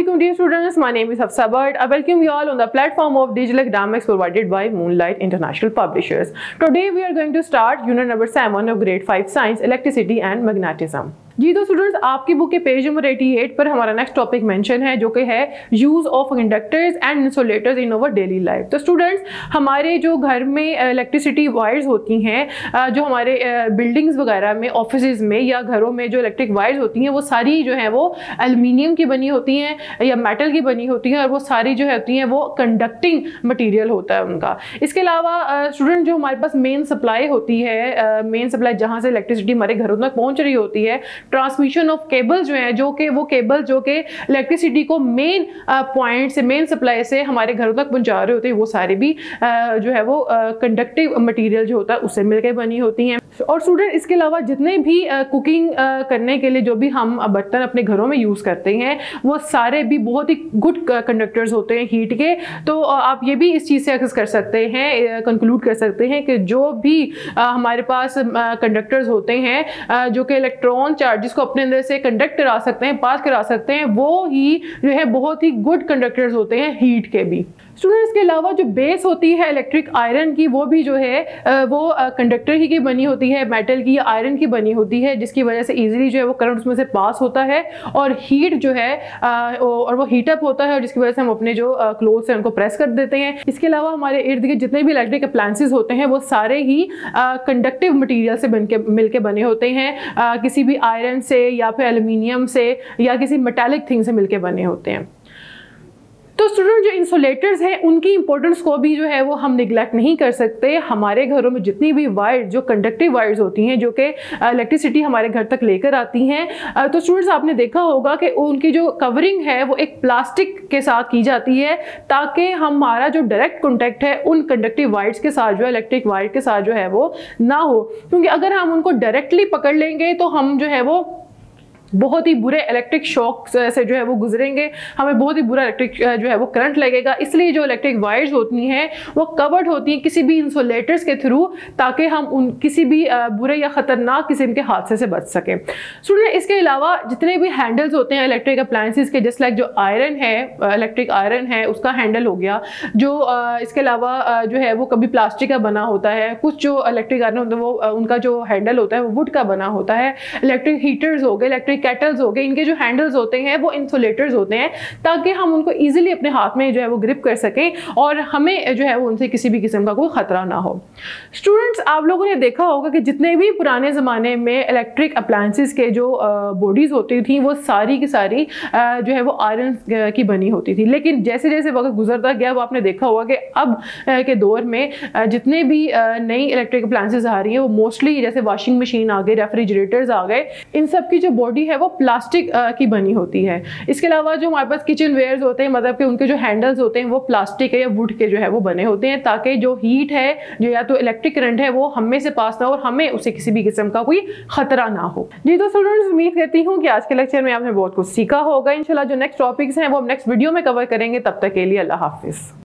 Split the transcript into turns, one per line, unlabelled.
Assalamualaikum dear students, my name is Hafsa Bird. I welcome you all on the platform of Digital Academics provided by Moonlight International Publishers. Today we are going to start unit number 7 of grade 5 science, electricity and magnetism. जी तो students, आपकी book के page number 88 पर हमारा next topic mention है जो कि है use of conductors and insulators in our daily life. तो स्टूडेंट्स, हमारे जो घर में इलेक्ट्रिसिटी वायर्स होती हैं, जो हमारे बिल्डिंग्स वगैरह में, ऑफिसेज में या घरों में जो इलेक्ट्रिक वायर्स होती हैं वो सारी जो है वो एल्युमिनियम की बनी होती हैं या मेटल की बनी होती हैं और वो सारी जो होती हैं वो कंडक्टिंग मटीरियल होता है उनका। इसके अलावा स्टूडेंट, जो हमारे पास मेन सप्लाई होती है, मेन सप्लाई जहाँ से इलेक्ट्रिसिटी हमारे घरों तक पहुँच रही होती है, ट्रांसमिशन ऑफ केबल जो है, जो कि वो केबल जो कि इलेक्ट्रिसिटी को मेन पॉइंट से, मेन सप्लाई से हमारे घरों तक पहुंचा रहे होते हैं, वो सारे भी जो है वो कंडक्टिव मटेरियल जो होता है उससे मिलकर बनी होती हैं। और स्टूडेंट, इसके अलावा जितने भी कुकिंग करने के लिए जो भी हम बर्तन अपने घरों में यूज़ करते हैं वो सारे भी बहुत ही गुड कंडक्टर्स होते हैं हीट के। तो आप ये भी इस चीज़ से एक्सेस कर सकते हैं, कंक्लूड कर सकते हैं कि जो भी हमारे पास कंडक्टर्स होते हैं जो कि इलेक्ट्रॉन चार्जेस को अपने अंदर से कंडक्ट करा सकते हैं, पास करा सकते हैं, वो ही जो है बहुत ही गुड कंडक्टर्स होते हैं हीट के भी। स्टूडेंट, इसके अलावा जो बेस होती है इलेक्ट्रिक आयरन की, वो भी जो है वो कंडक्टर ही की बनी होती है, मेटल की या आयरन की बनी होती है, जिसकी वजह से इजीली जो है वो करंट उसमें से पास होता है और हीट जो है और वो हीट अप होता है और जिसकी वजह से हम अपने जो क्लोथ्स हैं उनको प्रेस कर देते हैं। इसके अलावा हमारे इर्द गिर्द जितने भी इलेक्ट्रिक अप्लायंसेस होते हैं वो सारे ही कंडक्टिव मटीरियल से मिलके बने होते हैं, किसी भी आयरन से या फिर एल्युमिनियम से या किसी मेटालिक थिंग से मिलके बने होते हैं। तो स्टूडेंट, जो इंसुलेटर्स हैं उनकी इंपॉर्टेंस को भी जो है वो हम निगलेक्ट नहीं कर सकते। हमारे घरों में जितनी भी वायर, जो कंडक्टिव वायर्स होती हैं जो कि इलेक्ट्रिसिटी हमारे घर तक लेकर आती हैं, तो स्टूडेंट्स आपने देखा होगा कि उनकी जो कवरिंग है वो एक प्लास्टिक के साथ की जाती है ताकि हमारा जो डायरेक्ट कॉन्टैक्ट है उन कंडक्टिव वायर्स के साथ, जो इलेक्ट्रिक वायर के साथ जो है वो ना हो, क्योंकि अगर हम उनको डायरेक्टली पकड़ लेंगे तो हम जो है वो बहुत ही बुरे इलेक्ट्रिक शॉक से जो है वो गुजरेंगे, हमें बहुत ही बुरा इलेक्ट्रिक जो है वो करंट लगेगा। इसलिए जो इलेक्ट्रिक वायर्स होती हैं वो कवर्ड होती हैं किसी भी इंसुलेटर्स के थ्रू, ताकि हम उन किसी भी बुरे या ख़तरनाक किस्म के हादसे से बच सकें। स्टूडेंट, इसके अलावा जितने भी हैंडल्स होते हैं इलेक्ट्रिक अप्लायंसेस के, जस्ट लाइक जो आयरन है, इलेक्ट्रिक आयरन है उसका हैंडल हो गया, जो इसके अलावा जो है वो कभी प्लास्टिक का बना होता है, कुछ जो इलेक्ट्रिक आयरन होता है वो उनका जो हैंडल होता है वो वुड का बना होता है, इलेक्ट्रिक हीटर्स हो गए, इलेक्ट्रिक केटल्स हो गए, इनके जो हैंडल्स होते हैं वो इंसुलेटर्स होते हैं ताकि हम उनको इजीली अपने हाथ में जो है वो ग्रिप कर सकें और हमें जो है वो उनसे किसी भी किस्म का कोई खतरा ना हो। स्टूडेंट्स, आप लोगों ने देखा होगा कि जितने भी पुराने ज़माने में इलेक्ट्रिक अप्लायंसेस के जो बॉडीज़ होती थी वो सारी की सारी जो है वो आयरन की बनी होती थी, लेकिन जैसे जैसे वक्त गुजरता गया वो आपने देखा होगा कि अब के दौर में जितने भी नई इलेक्ट्रिक अप्लायंसेस आ रही हैं वो मोस्टली, जैसे वॉशिंग मशीन आ गए, रेफ्रिजरेटर्स आ गए, इन सब की जो बॉडी है वो प्लास्टिक की बनी होती है। इसके अलावा जो हमारे पास किचन वेयर्स होते हैं, मतलब कि उनके जो हैंडल्स होते हैं वो प्लास्टिक है या वुड के जो है वो बने होते हैं, ताकि जो हीट है, जो या तो इलेक्ट्रिक करंट है, वो हमें से पास ना हो और हमें उससे किसी भी किस्म का कोई खतरा ना हो। जी तो स्टूडेंट्स, उम्मीद करती हूँ कि आज के लेक्चर में आपने बहुत कुछ सीखा होगा। इंशाल्लाह जो नेक्स्ट टॉपिक्स हैं वो हम नेक्स्ट वीडियो में कवर करेंगे। तब तक के लिए अल्लाह हाफिज़।